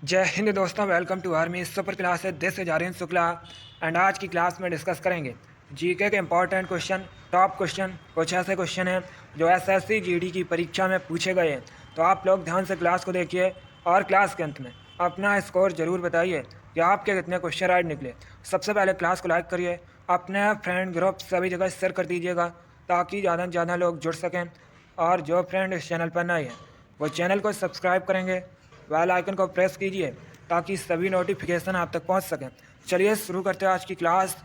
जय हिंद दोस्तों, welcome to army super class है। This is Aryan Shukla and आज की क्लास में डिस्कस करेंगे जीके के इंपॉर्टेंट क्वेश्चन, टॉप क्वेश्चन। कुछ ऐसे क्वेश्चन हैं जो एसएससी जीडी की परीक्षा में पूछे गए हैं, तो आप लोग ध्यान से क्लास को देखिए और क्लास के अंत में अपना स्कोर ज़रूर बताइए कि आपके कितने क्वेश्चन राइट निकले। सबसे पहले क्लास को लाइक करिए, अपने फ्रेंड ग्रुप सभी जगह शेयर कर दीजिएगा ताकि ज़्यादा से ज़्यादा लोग जुड़ सकें। और जो फ्रेंड इस चैनल पर नए हैं वो चैनल को सब्सक्राइब करेंगे, बेल आइकन को प्रेस कीजिए ताकि सभी नोटिफिकेशन आप तक पहुंच सकें। चलिए शुरू करते हैं आज की क्लास।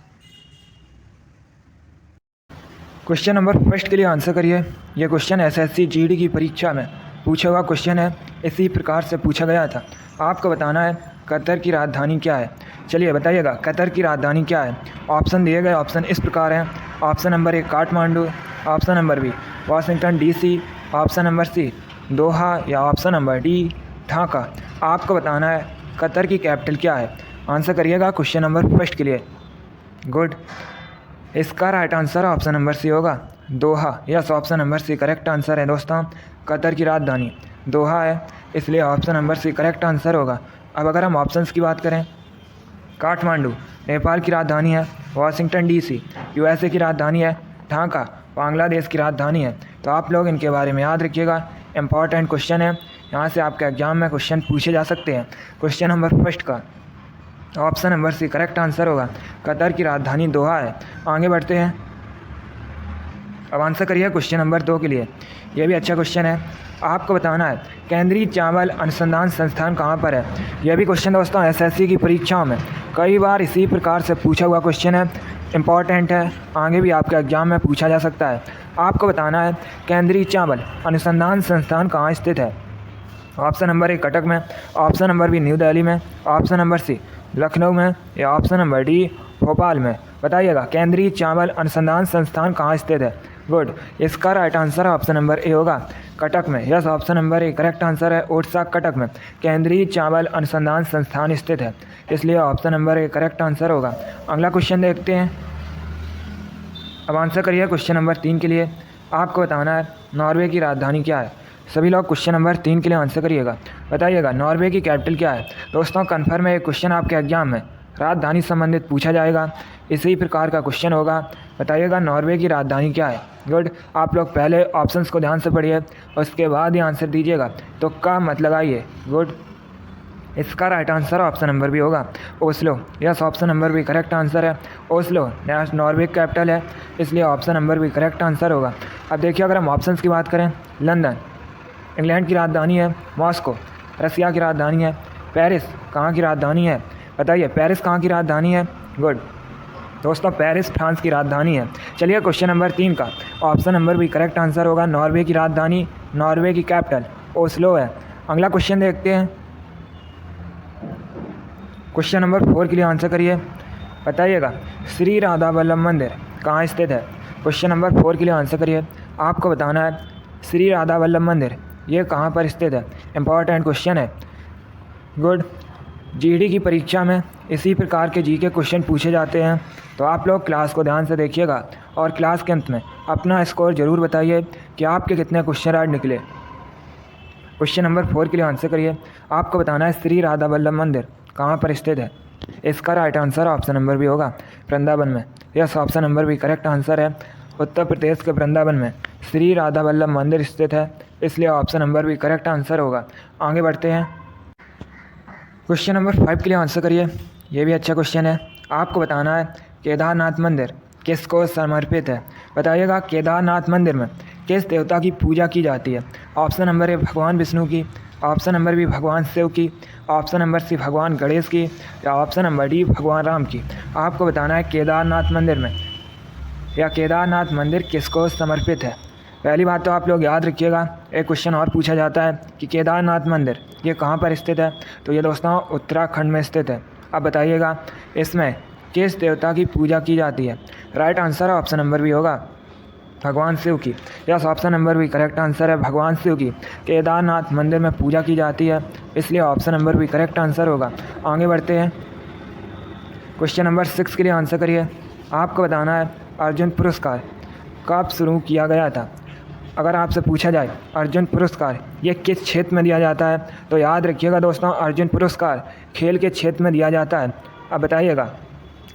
क्वेश्चन नंबर फर्स्ट के लिए आंसर करिए। यह क्वेश्चन एसएससी जीडी की परीक्षा में पूछा हुआ क्वेश्चन है, इसी प्रकार से पूछा गया था। आपको बताना है कतर की राजधानी क्या है। चलिए बताइएगा कतर की राजधानी क्या है। ऑप्शन दिए गए ऑप्शन इस प्रकार हैं। Option number A Kathmandu, option number B Washington DC, option number C Doha या ऑप्शन नंबर डी ढाका। आपको बताना है कतर की कैपिटल क्या है। आंसर करिएगा क्वेश्चन नंबर फर्स्ट के लिए। गुड, इसका right answer option number C होगा Doha. Yes, option number C correct answer है दोस्तों। कतर की राजधानी दोहा है, इसलिए option number C correct answer होगा। अब अगर हम ऑप्शंस की बात करें, काठमांडू नेपाल की राजधानी है, वाशिंगटन डीसी यूएसए की राजधानी है, ढाका बांग्लादेश की राजधानी है। तो आप लोग इनके बारे में याद रखिएगा, इंपॉर्टेंट क्वेश्चन है, यहाँ से आपके एग्जाम में क्वेश्चन पूछे जा सकते हैं। क्वेश्चन नंबर फर्स्ट का option number C correct answer होगा, कतर की राजधानी दोहा है। आगे बढ़ते हैं, अब आंसर करिए क्वेश्चन नंबर 2 के लिए। यह भी अच्छा क्वेश्चन है। आपको बताना है केंद्रीय चावल अनुसंधान संस्थान कहाँ पर है। यह भी क्वेश्चन दोस्तों एसएससी की परीक्षाओं में कई बार इसी प्रकार से पूछा हुआ क्वेश्चन है, इंपॉर्टेंट है, आगे भी आपके एग्जाम में पूछा जा सकता है। आपको बताना है केंद्रीय चावल अनुसंधान संस्थान कहाँ स्थित है। ऑप्शन नंबर ए कटक में, option number B new Delhi में, ऑप्शन नंबर सी लखनऊ में या ऑप्शन नंबर डी भोपाल में। बताइएगा केंद्रीय चावल अनुसंधान संस्थान कहाँ स्थित है। गुड, इसका right answer option number A होगा कटक में। Yes, option number A correct answer है। ओडिशा कटक में केंद्रीय चावल अनुसंधान संस्थान स्थित है, इसलिए option number A correct answer होगा। अगला क्वेश्चन देखते हैं। अब आंसर करिए क्वेश्चन नंबर 3 के लिए। आपको बताना है नॉर्वे की राजधानी क्या है। सभी लोग क्वेश्चन नंबर 3 के लिए आंसर करिएगा। बताइएगा नॉर्वे की कैपिटल क्या है। दोस्तों कन्फर्म है, एक क्वेश्चन आपके एग्जाम में राजधानी संबंधित पूछा जाएगा, इसी प्रकार का क्वेश्चन होगा। बताइएगा नॉर्वे की राजधानी क्या है। गुड, आप लोग पहले ऑप्शंस को ध्यान से पढ़िए, उसके बाद ही आंसर दीजिएगा, तो का मत लगाइए। गुड, इसका राइट आंसर ऑप्शन नंबर भी होगा ओस्लो। यस, ऑप्शन नंबर भी करेक्ट आंसर है। ओस्लो नॉर्वे कैपिटल है, इसलिए ऑप्शन नंबर भी करेक्ट आंसर होगा। अब देखिए अगर हम ऑप्शंस की बात करें, लंदन इंग्लैंड की राजधानी है, मॉस्को रसिया की राजधानी है, पेरिस कहाँ की राजधानी है। बताइए पेरिस कहाँ की राजधानी है। गुड दोस्तों, पेरिस फ्रांस की राजधानी है। चलिए क्वेश्चन नंबर 3 का ऑप्शन नंबर भी करेक्ट आंसर होगा, नॉर्वे की राजधानी, नॉर्वे की कैपिटल ओस्लो है। अगला क्वेश्चन देखते हैं। क्वेश्चन नंबर 4 के लिए आंसर करिए। बताइएगा श्री राधा वल्लभ मंदिर कहाँ स्थित है। क्वेश्चन नंबर 4 के लिए आंसर करिए। आपको बताना है श्री राधा वल्लभ मंदिर ये कहाँ पर स्थित है, इंपॉर्टेंट क्वेश्चन है। गुड, जीडी की परीक्षा में इसी प्रकार के जी के क्वेश्चन पूछे जाते हैं, तो आप लोग क्लास को ध्यान से देखिएगा और क्लास के अंत में अपना स्कोर ज़रूर बताइए कि आपके कितने क्वेश्चन राइट निकले। क्वेश्चन नंबर 4 के लिए आंसर करिए। आपको बताना है श्री राधा वल्लभ मंदिर कहाँ पर स्थित है। इसका राइट आंसर ऑप्शन नंबर भी होगा वृंदावन में। यस, ऑप्शन नंबर भी करेक्ट आंसर है। उत्तर प्रदेश के वृंदावन में श्री राधा वल्लभ मंदिर स्थित है, इसलिए ऑप्शन नंबर भी करेक्ट आंसर होगा। आगे बढ़ते हैं। क्वेश्चन नंबर 5 के लिए आंसर करिए। ये भी अच्छा क्वेश्चन है। आपको बताना है केदारनाथ मंदिर किसको समर्पित है। बताइएगा केदारनाथ मंदिर में किस देवता की पूजा की जाती है। ऑप्शन नंबर ए भगवान विष्णु की, ऑप्शन नंबर बी भगवान शिव की, ऑप्शन नंबर सी भगवान गणेश की या ऑप्शन नंबर डी भगवान राम की। आपको बताना है केदारनाथ मंदिर में या केदारनाथ मंदिर किसको समर्पित है। पहली बात तो आप लोग याद रखिएगा, एक क्वेश्चन और पूछा जाता है कि केदारनाथ मंदिर ये कहाँ पर स्थित है, तो ये दोस्तों उत्तराखंड में स्थित है। अब बताइएगा इसमें किस देवता की पूजा की जाती है। राइट आंसर ऑप्शन नंबर भी होगा भगवान शिव की। यस, ऑप्शन नंबर भी करेक्ट आंसर है, भगवान शिव की केदारनाथ मंदिर में पूजा की जाती है, इसलिए ऑप्शन नंबर भी करेक्ट आंसर होगा। आगे बढ़ते हैं। क्वेश्चन नंबर 6 के लिए आंसर करिए। आपको बताना है अर्जुन पुरस्कार कब शुरू किया गया था। अगर आपसे पूछा जाए अर्जुन पुरस्कार ये किस क्षेत्र में दिया जाता है, तो याद रखिएगा दोस्तों, अर्जुन पुरस्कार खेल के क्षेत्र में दिया जाता है। अब बताइएगा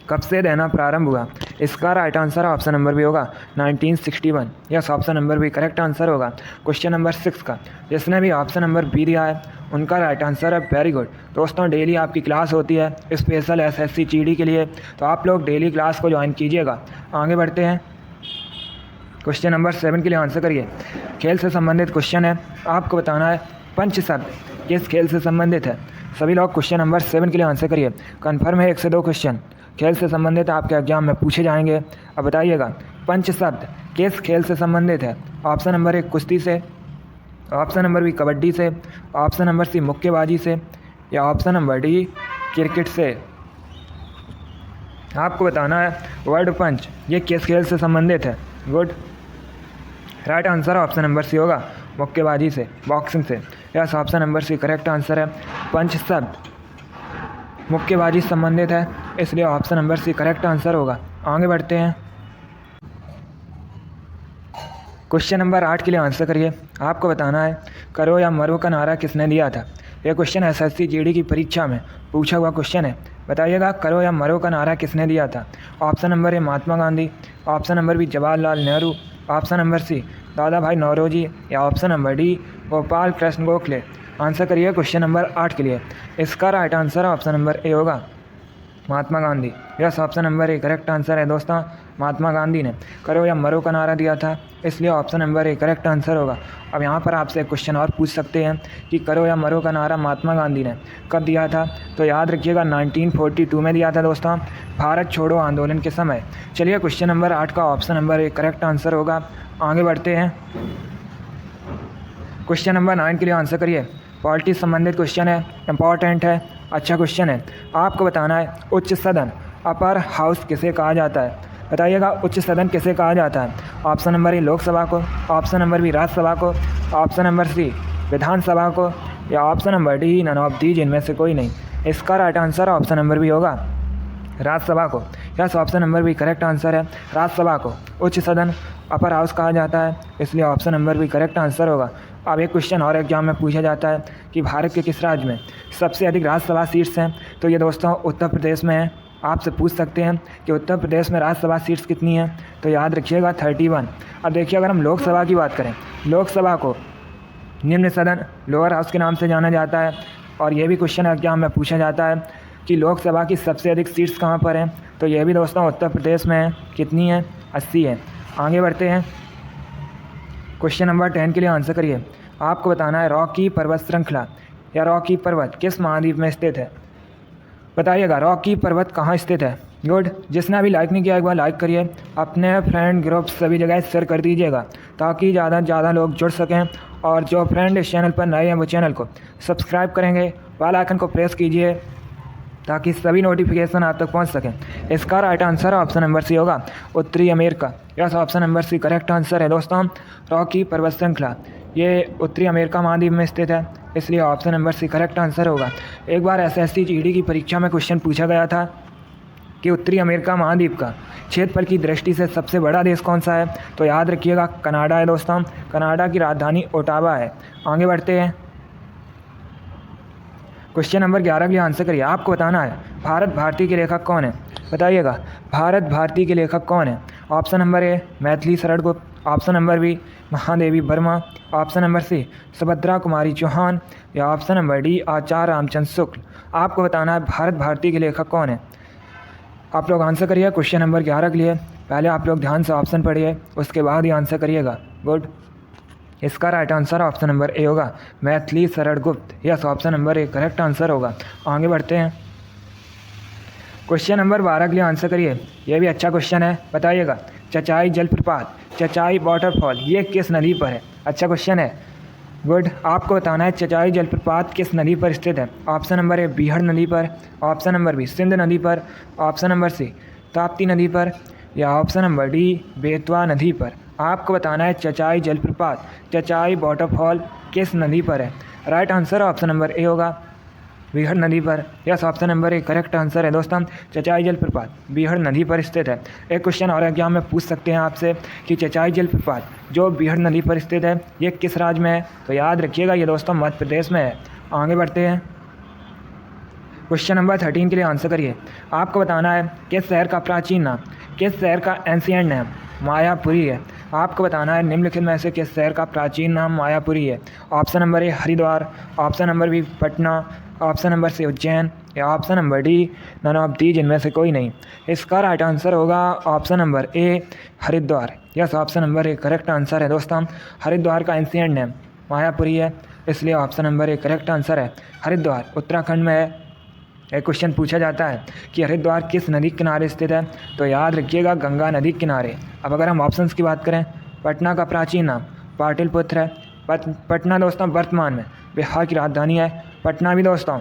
कब से देना प्रारंभ हुआ। इसका right answer option number B होगा 1961। Yes, option number B correct answer होगा क्वेश्चन नंबर 6 का। जिसने भी ऑप्शन नंबर बी दिया है उनका राइट आंसर है वेरी गुड। दोस्तों डेली आपकी क्लास होती है स्पेशल एसएससी जीडी के लिए, तो आप लोग डेली क्लास को ज्वाइन कीजिएगा। आगे बढ़ते हैं, क्वेश्चन नंबर 7 के लिए आंसर करिए। खेल से संबंधित क्वेश्चन है, आपको बताना है पंच शब्द किस खेल से संबंधित है। सभी लोग क्वेश्चन नंबर 7 के लिए आंसर करिए। कन्फर्म है 1 से 2 क्वेश्चन खेल से संबंधित आपके एग्जाम में पूछे जाएंगे। अब बताइएगा पंच शब्द किस खेल से संबंधित है। ऑप्शन नंबर 1 कुश्ती से, ऑप्शन नंबर बी कबड्डी से, ऑप्शन नंबर सी मुक्केबाजी से, या ऑप्शन नंबर डी क्रिकेट से। आपको बताना है वर्ड पंच ये किस खेल से संबंधित है। Good, right answer option number C होगा मुक्केबाजी से, बॉक्सिंग से। Yes, option number C correct answer है। पंच शब्द मुक्केबाजी से संबंधित है, इसलिए option number C correct answer होगा। आगे बढ़ते हैं, क्वेश्चन नंबर 8 के लिए आंसर करिए। आपको बताना है करो या मरो का नारा किसने दिया था। यह क्वेश्चन एसएससी जीडी की परीक्षा में पूछा हुआ क्वेश्चन है। बताइएगा करो या मरो का नारा किसने दिया था। Option number A Mahatma Gandhi, option number B Jawaharlal Nehru, option number C Dadabhai Naoroji, या option number D Gopal Krishna Gokhale. Answer करिए क्वेश्चन नंबर 8 के लिए। इसका right answer option number A होगा Mahatma Gandhi. Yes, option number A correct answer है दोस्तों। महात्मा गांधी ने करो या मरो का नारा दिया था, इसलिए option number A correct answer होगा। अब यहाँ पर आपसे एक क्वेश्चन और पूछ सकते हैं कि करो या मरो का नारा महात्मा गांधी ने कब दिया था। तो याद रखिएगा 1942 में दिया था दोस्तों, भारत छोड़ो आंदोलन के समय। चलिए क्वेश्चन नंबर 8 का option number A correct answer होगा। आगे बढ़ते हैं, क्वेश्चन नंबर 9 के लिए आंसर करिए। पॉलिटिक्स संबंधित क्वेश्चन है, इंपॉर्टेंट है, अच्छा क्वेश्चन है। आपको बताना है उच्च सदन अपर हाउस किसे कहा जाता है। बताइएगा उच्च सदन किसे कहा जाता है। ऑप्शन नंबर ए लोकसभा को, ऑप्शन नंबर बी राज्यसभा को, ऑप्शन नंबर सी विधानसभा को, या option number D none of these इनमें से कोई नहीं। इसका right answer option number B होगा राज्यसभा को। Yes, option number B correct answer है। राज्यसभा को उच्च सदन अपर हाउस कहा जाता है, इसलिए option number B correct answer होगा। अब एक क्वेश्चन और एग्जाम में पूछा जाता है कि भारत के किस राज्य में सबसे अधिक राज्यसभा सीट्स हैं। तो ये दोस्तों उत्तर प्रदेश में है। आपसे पूछ सकते हैं कि उत्तर प्रदेश में राज्यसभा सीट्स कितनी हैं। तो याद रखिएगा 31। अब देखिए अगर हम लोकसभा की बात करें, लोकसभा को निम्न सदन लोअर हाउस के नाम से जाना जाता है। और ये भी क्वेश्चन एग्जाम में पूछा जाता है कि लोकसभा की सबसे अधिक सीट्स कहाँ पर हैं। तो ये भी दोस्तों उत्तर प्रदेश में है। कितनी है? 80 है। आगे बढ़ते हैं, क्वेश्चन नंबर 10 के लिए आंसर करिए। आपको बताना है रॉकी पर्वत श्रृंखला या रॉकी पर्वत किस महाद्वीप में स्थित है। बताइएगा रॉकी पर्वत कहाँ स्थित है। गुड, जिसने अभी लाइक नहीं किया एक बार लाइक करिए, अपने फ्रेंड ग्रुप सभी जगह शेयर कर दीजिएगा ताकि ज़्यादा से ज़्यादा लोग जुड़ सकें। और जो फ्रेंड इस चैनल पर नए हैं वो चैनल को सब्सक्राइब करेंगे, बेल आइकन को प्रेस कीजिए ताकि सभी नोटिफिकेशन आप तक पहुंच सकें। इसका right answer option number C होगा उत्तरी America. Yes, option number C correct answer है दोस्तों। रॉकी पर्वत श्रृंखला ये उत्तरी अमेरिका महाद्वीप में स्थित है, इसलिए option number C correct answer होगा। एक बार एसएससी जीडी की परीक्षा में क्वेश्चन पूछा गया था कि उत्तरी अमेरिका महाद्वीप का क्षेत्रफल की दृष्टि से सबसे बड़ा देश कौन सा है। तो याद रखिएगा कनाडा है दोस्तों। कनाडा की राजधानी ओटावा है। आगे बढ़ते हैं, क्वेश्चन नंबर 11 के लिए आंसर करिए। आपको बताना है भारत भारती के लेखक कौन है। बताइएगा भारत भारती के लेखक कौन है। ऑप्शन नंबर ए Maithili Sharan Gupt, option number B Mahadevi Verma, option number C Subhadra Kumari Chauhan, या option number D Acharya Ramchandra Shukla. आपको बताना है भारत भारती के लेखक कौन है। आप लोग आंसर करिए क्वेश्चन नंबर 11 के लिए। पहले आप लोग ध्यान से ऑप्शन पढ़िए, उसके बाद ही आंसर करिएगा। गुड, इसका right answer option number A होगा मैथिली शरण गुप्त। Yes, option number A correct answer होगा। आगे बढ़ते हैं, क्वेश्चन नंबर 12 के लिए आंसर करिए। यह भी अच्छा क्वेश्चन है। बताइएगा चचाई जलप्रपात, चचाई वाटरफॉल ये किस नदी पर है। अच्छा क्वेश्चन है। गुड, आपको बताना है चचाई जलप्रपात किस नदी पर स्थित है। ऑप्शन नंबर ए बीहड़ नदी पर, ऑप्शन नंबर बी सिंध नदी पर, ऑप्शन नंबर सी ताप्ती नदी पर, या ऑप्शन नंबर डी बेतवा नदी पर। आपको बताना है चचाई जलप्रपात, चचाई वाटरफॉल किस नदी पर है। Right answer option number A होगा बीहड़ नदी पर। Yes, option number A correct answer है दोस्तों। चचाई जलप्रपात बीहड़ नदी पर स्थित है। एक क्वेश्चन और एग्जाम में पूछ सकते हैं आपसे कि चचाई जलप्रपात जो बीहड़ नदी पर स्थित है ये किस राज्य में है, तो याद रखिएगा ये दोस्तों मध्य प्रदेश में है। आगे बढ़ते हैं, क्वेश्चन नंबर 13 के लिए आंसर करिए। आपको बताना है किस शहर का प्राचीन नाम, किस शहर का एंशिएंट नाम मायापुरी है। आपको बताना है निम्नलिखित में से किस शहर का प्राचीन नाम मायापुरी है। Option number A Haridwar, option number B Patna, option number C Ujjain या option number D none of these इनमें से कोई नहीं। इसका राइट आंसर होगा option number A Haridwar. Yes, option number A correct answer है दोस्तों। हरिद्वार का एंशिएंट नेम मायापुरी है, इसलिए option number A correct answer है। हरिद्वार उत्तराखंड में है। एक क्वेश्चन पूछा जाता है कि हरिद्वार किस नदी के किनारे स्थित है, तो याद रखिएगा गंगा नदी के किनारे। अब अगर हम ऑप्शंस की बात करें, पटना का प्राचीन नाम पाटलिपुत्र है। पटना दोस्तों वर्तमान में बिहार की राजधानी है। पटना भी दोस्तों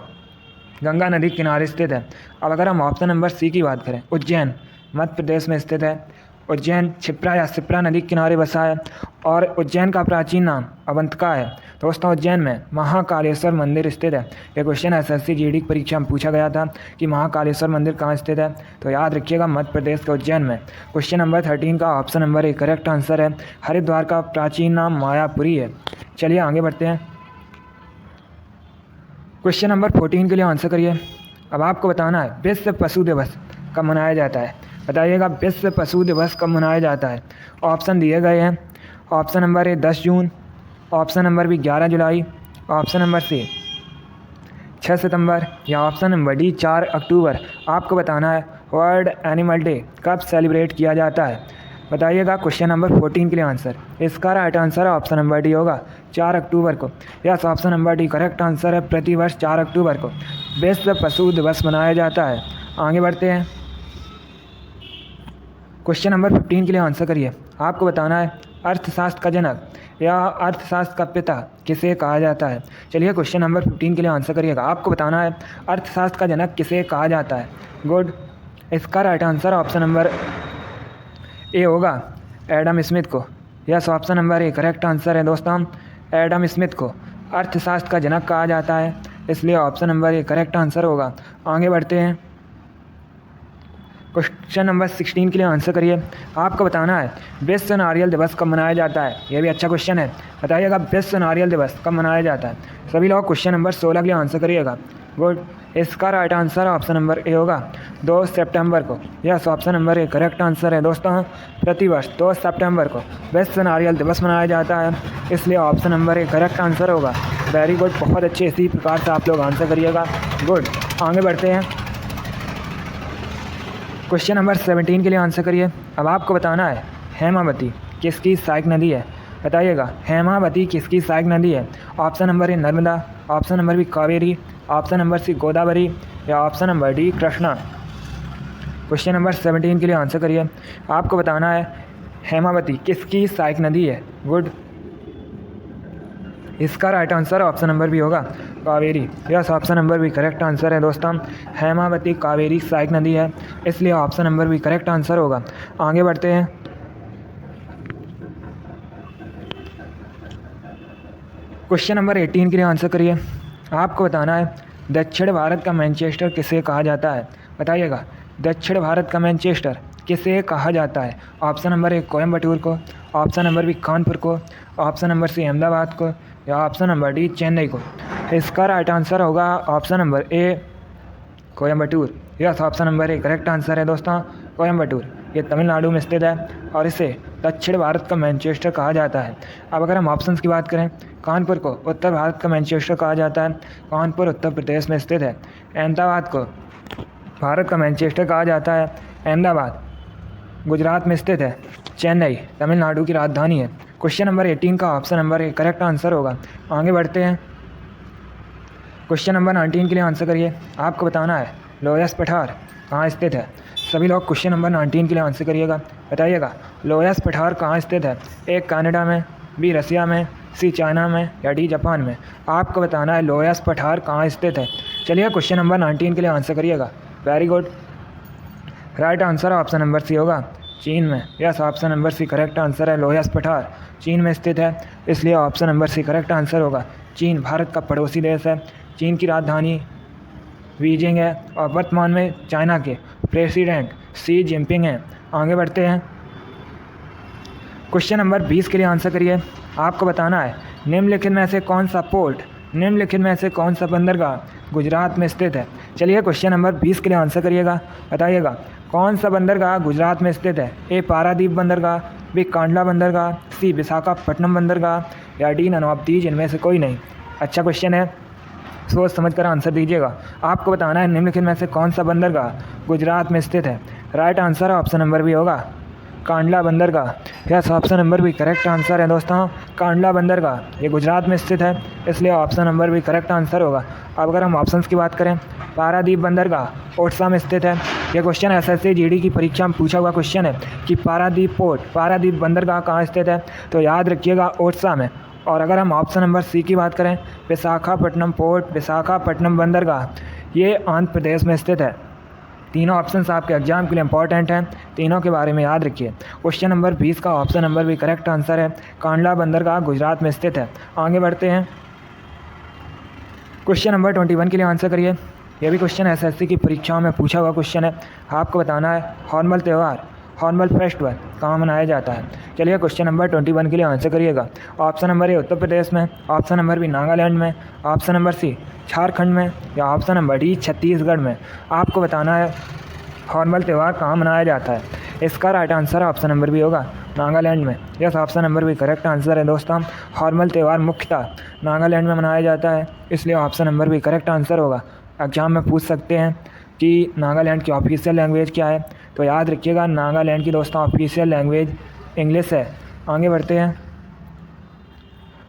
गंगा नदी के किनारे स्थित है। अब अगर हम ऑप्शन नंबर सी की बात करें, उज्जैन मध्य प्रदेश में स्थित है। उज्जैन क्षिप्रा या शिप्रा नदी के किनारे बसा है और उज्जैन का प्राचीन नाम अवंतिका है। दोस्तों उज्जैन में महाकालेश्वर मंदिर स्थित है। यह क्वेश्चन एसएससी जीडी की परीक्षा में पूछा गया था कि महाकालेश्वर मंदिर कहाँ स्थित है, तो याद रखिएगा मध्य प्रदेश के उज्जैन में। क्वेश्चन नंबर 13 का option number A correct answer है। हरिद्वार का प्राचीन नाम मायापुरी है। चलिए आगे बढ़ते हैं, क्वेश्चन नंबर 14 के लिए आंसर करिए। अब आपको बताना है विश्व पशु दिवस कब मनाया जाता है। बताइएगा विश्व पशु दिवस कब मनाया जाता है। ऑप्शन दिए गए हैं। ऑप्शन नंबर ए 10 जून, ऑप्शन नंबर बी 11 जुलाई, ऑप्शन नंबर सी 6 सितंबर या ऑप्शन नंबर डी 4 अक्टूबर। आपको बताना है वर्ल्ड एनिमल डे कब सेलिब्रेट किया जाता है। बताइएगा क्वेश्चन नंबर 14 के लिए आंसर। इसका राइट आंसर है ऑप्शन नंबर डी होगा 4 अक्टूबर को। Yes, option number D correct answer है। प्रतिवर्ष 4 अक्टूबर को विश्व पशु दिवस मनाया जाता है। आगे बढ़ते हैं, क्वेश्चन नंबर 15 के लिए आंसर करिए। आपको बताना है अर्थशास्त्र का जनक या अर्थशास्त्र का पिता किसे कहा जाता है। चलिए क्वेश्चन नंबर 15 के लिए आंसर करिएगा। आपको बताना है अर्थशास्त्र का जनक किसे कहा जाता है। गुड, इसका right answer option number A होगा एडम स्मिथ को। Yes, option number A correct answer है दोस्तों। एडम स्मिथ को अर्थशास्त्र का जनक कहा जाता है, इसलिए option number A correct answer होगा। आगे बढ़ते हैं, क्वेश्चन नंबर 16 के लिए आंसर करिए। आपको बताना है विश्व नारियल दिवस कब मनाया जाता है। यह भी अच्छा क्वेश्चन है। बताइएगा विश्व नारियल दिवस कब मनाया जाता है। सभी लोग क्वेश्चन नंबर 16 के लिए आंसर करिएगा। गुड, इसका right answer option number A होगा 2 सितंबर को। Yes, option number A correct answer है दोस्तों। प्रतिवर्ष 2 सितंबर को विश्व नारियल दिवस मनाया जाता है, इसलिए option number A correct answer होगा। वेरी गुड, बहुत अच्छे इसी प्रकार से आप लोग आंसर करिएगा। गुड, आगे बढ़ते हैं, क्वेश्चन नंबर 17 के लिए आंसर करिए। अब आपको बताना है हेमावती किसकी सहायक नदी है। बताइएगा हेमावती किसकी सहायक नदी है। Option number A Narmada, option number B Kaveri, option number C Godavari या option number D Krishna. Question number 17 के लिए आंसर करिए। आपको बताना है हेमावती किसकी सहायक नदी है। गुड, इसका right answer option number B होगा Kaveri. Yes, option number B correct answer है दोस्तों। हेमावती कावेरी सहायक नदी है, इसलिए option number B correct answer होगा। आगे बढ़ते हैं, क्वेश्चन नंबर 18 के लिए आंसर करिए। आपको बताना है दक्षिण भारत का मैनचेस्टर किसे कहा जाता है। बताइएगा दक्षिण भारत का मैनचेस्टर किसे कहा जाता है। ऑप्शन नंबर ए कोयम्बटूर को, ऑप्शन नंबर बी कानपुर को, ऑप्शन नंबर सी अहमदाबाद को या ऑप्शन नंबर डी चेन्नई को। इसका राइट आंसर होगा option number A Coimbatore. Yes, option number A correct answer है दोस्तों। कोयम्बटूर ये तमिलनाडु में स्थित है और इसे दक्षिण भारत का मैनचेस्टर कहा जाता है। अब अगर हम ऑप्शंस की बात करें, कानपुर को उत्तर भारत का मैनचेस्टर कहा जाता है। कानपुर उत्तर प्रदेश में स्थित है। अहमदाबाद को भारत का मैनचेस्टर कहा जाता है। अहमदाबाद गुजरात में स्थित है। चेन्नई तमिलनाडु की राजधानी है। क्वेश्चन नंबर 18 का option number A correct answer होगा। आगे बढ़ते हैं, क्वेश्चन नंबर 19 के लिए आंसर करिए। आपको बताना है लोयस पठार कहाँ स्थित है। सभी लोग क्वेश्चन नंबर 19 के लिए आंसर करिएगा। बताइएगा लोयस पठार कहाँ स्थित है। ए कनाडा में, बी रसिया में, सी चाइना में या डी जापान में। आपको बताना है लोयस पठार कहाँ स्थित है। चलिए क्वेश्चन नंबर 19 के लिए आंसर करिएगा। Very good, right answer option number C होगा चीन में। Yes, option number C correct answer है। लोयस पठार चीन में स्थित है, इसलिए option number C correct answer होगा। चीन भारत का पड़ोसी देश है। चीन की राजधानी बीजिंग है और वर्तमान में चाइना के प्रेसिडेंट शी जिनपिंग हैं। आगे बढ़ते हैं। क्वेश्चन नंबर 20 के लिए आंसर करिए। आपको बताना है निम्नलिखित में से कौन सा बंदरगाह गुजरात में स्थित है। चलिए क्वेश्चन नंबर 20 के लिए आंसर करिएगा। बताइएगा कौन सा बंदरगाह गुजरात में स्थित है। ए पारादीप बंदरगाह, बी कांडला बंदरगाह, सी विशाखापट्टनम बंदरगाह या डी नन ऑफ दीज इनमें से कोई नहीं। अच्छा क्वेश्चन है, सोच समझ कर आंसर दीजिएगा। आपको बताना है निम्नलिखित में से कौन सा बंदरगाह गुजरात में स्थित है। Right answer option number B होगा कांडला बंदरगाह। Yes, option number B correct answer है दोस्तों। कांडला बंदरगाह ये गुजरात में स्थित है, इसलिए option number B correct answer होगा। अब अगर हम ऑप्शंस की बात करें, पारादीप बंदरगाह ओडिशा में स्थित है। यह क्वेश्चन एसएससी जीडी की परीक्षा में पूछा हुआ क्वेश्चन है कि पारादीप बंदरगाह कहाँ स्थित है, तो याद रखिएगा ओडिशा में। और अगर हम ऑप्शन नंबर सी की बात करें, विशाखापट्टनम बंदरगाह ये आंध्र प्रदेश में स्थित है। तीनों ऑप्शंस आपके एग्जाम के लिए इंपॉर्टेंट हैं, तीनों के बारे में याद रखिए। क्वेश्चन नंबर 20 का ऑप्शन नंबर भी करेक्ट आंसर है, कांडला बंदरगाह गुजरात में स्थित है। आगे बढ़ते हैं। क्वेश्चन नंबर 21 के लिए आंसर करिए। यह भी क्वेश्चन एसएससी की परीक्षाओं में पूछा हुआ क्वेश्चन है। आपको बताना है हॉर्नबिल फेस्टिवल कहाँ मनाया जाता है। चलिए क्वेश्चन नंबर 21 के लिए आंसर करिएगा। ऑप्शन नंबर ए उत्तर प्रदेश में, ऑप्शन नंबर बी नागालैंड में, ऑप्शन नंबर सी झारखंड में या ऑप्शन नंबर डी छत्तीसगढ़ में। आपको बताना है हॉर्नबिल त्यौहार कहाँ मनाया जाता है। इसका right answer option number B होगा नागालैंड में। Yes, option number B correct answer है दोस्तों। हॉर्नबिल त्यौहार मुख्यतः नागालैंड में मनाया जाता है, इसलिए option number B correct answer होगा। एग्जाम में पूछ सकते हैं कि नागालैंड की ऑफिशियल लैंग्वेज क्या है, तो याद रखिएगा नागालैंड की दोस्तों ऑफिशियल लैंग्वेज इंग्लिश है। आगे बढ़ते हैं।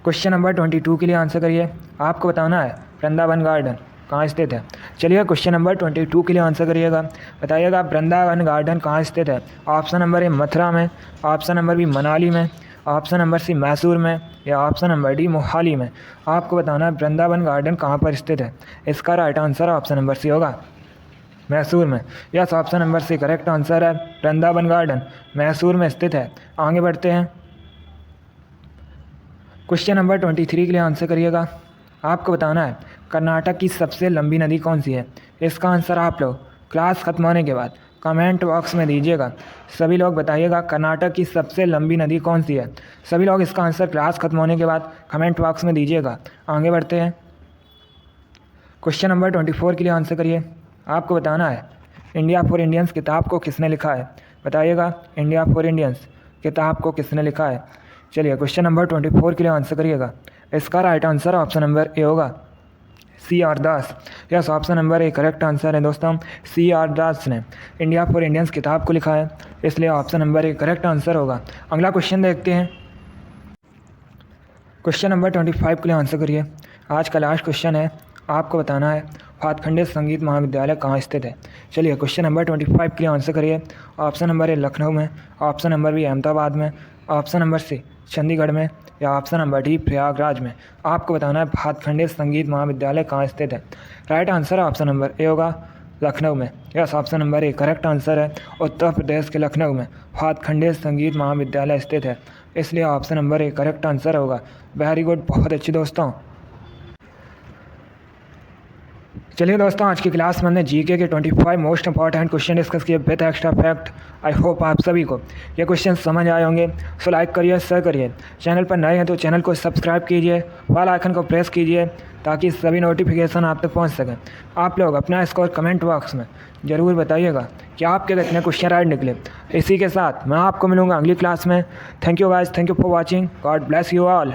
क्वेश्चन नंबर 22 के लिए आंसर करिए। आपको बताना है वृंदावन गार्डन कहाँ स्थित है। चलिए क्वेश्चन नंबर 22 के लिए आंसर करिएगा। बताइएगा वृंदावन गार्डन कहाँ स्थित है। ऑप्शन नंबर ए मथुरा में, ऑप्शन नंबर बी मनाली में, ऑप्शन नंबर सी मैसूर में या ऑप्शन नंबर डी मोहाली में। आपको बताना है वृंदावन गार्डन कहाँ पर स्थित है। इसका right answer option number C होगा मैसूर में। Yes, option number C correct answer है, वृंदावन गार्डन मैसूर में स्थित है। आगे बढ़ते हैं। क्वेश्चन नंबर 23 के लिए आंसर करिएगा। आपको बताना है कर्नाटक की सबसे लंबी नदी कौन सी है। इसका आंसर आप लोग क्लास खत्म होने के बाद कमेंट बॉक्स में दीजिएगा। सभी लोग बताइएगा कर्नाटक की सबसे लंबी नदी कौन सी है। सभी लोग इसका आंसर क्लास खत्म होने के बाद कमेंट बॉक्स में दीजिएगा। आगे बढ़ते हैं। क्वेश्चन नंबर 24 के लिए आंसर करिए। आपको बताना है इंडिया फॉर इंडियंस किताब को किसने लिखा है। बताइएगा इंडिया फॉर इंडियंस किताब को किसने लिखा है। चलिए क्वेश्चन नंबर 24 के लिए आंसर करिएगा। इसका right answer option number A होगा C.R. Das. Yes, option number A correct answer है दोस्तों। C.R. दास ने इंडिया फॉर इंडियंस किताब को लिखा है, इसलिए option number A correct answer होगा। अगला क्वेश्चन देखते हैं। क्वेश्चन नंबर 25 के लिए आंसर करिए। आज का लास्ट क्वेश्चन है। आपको बताना है भातखंडे संगीत महाविद्यालय कहाँ स्थित है। चलिए क्वेश्चन नंबर 25 के लिए आंसर करिए। ऑप्शन नंबर ए लखनऊ में, ऑप्शन नंबर बी अहमदाबाद में, ऑप्शन नंबर सी चंडीगढ़ में या ऑप्शन नंबर डी प्रयागराज में। आपको बताना है भातखंडे संगीत महाविद्यालय कहाँ स्थित है। Right answer option number A होगा लखनऊ में। Yes, option number A correct answer है। उत्तर प्रदेश के लखनऊ में भातखंडे संगीत महाविद्यालय स्थित है, इसलिए option number A correct answer होगा। वेरी गुड, बहुत अच्छी दोस्तों। चलिए दोस्तों, आज की क्लास में हमने जीके के 25 मोस्ट इंपॉर्टेंट क्वेश्चन डिस्कस किए with extra fact. I hope आप सभी को ये क्वेश्चन समझ आए होंगे। सो लाइक करिए, शेयर करिए। चैनल पर नए हैं तो चैनल को सब्सक्राइब कीजिए, बेल आइकन को प्रेस कीजिए ताकि सभी नोटिफिकेशन आप तक पहुंच सकें। आप लोग अपना स्कोर कमेंट बॉक्स में ज़रूर बताइएगा कि आपके कितने क्वेश्चन राइट निकले। इसी के साथ मैं आपको मिलूँगा अगली क्लास में। Thank you guys, thank you for watching. God bless you all.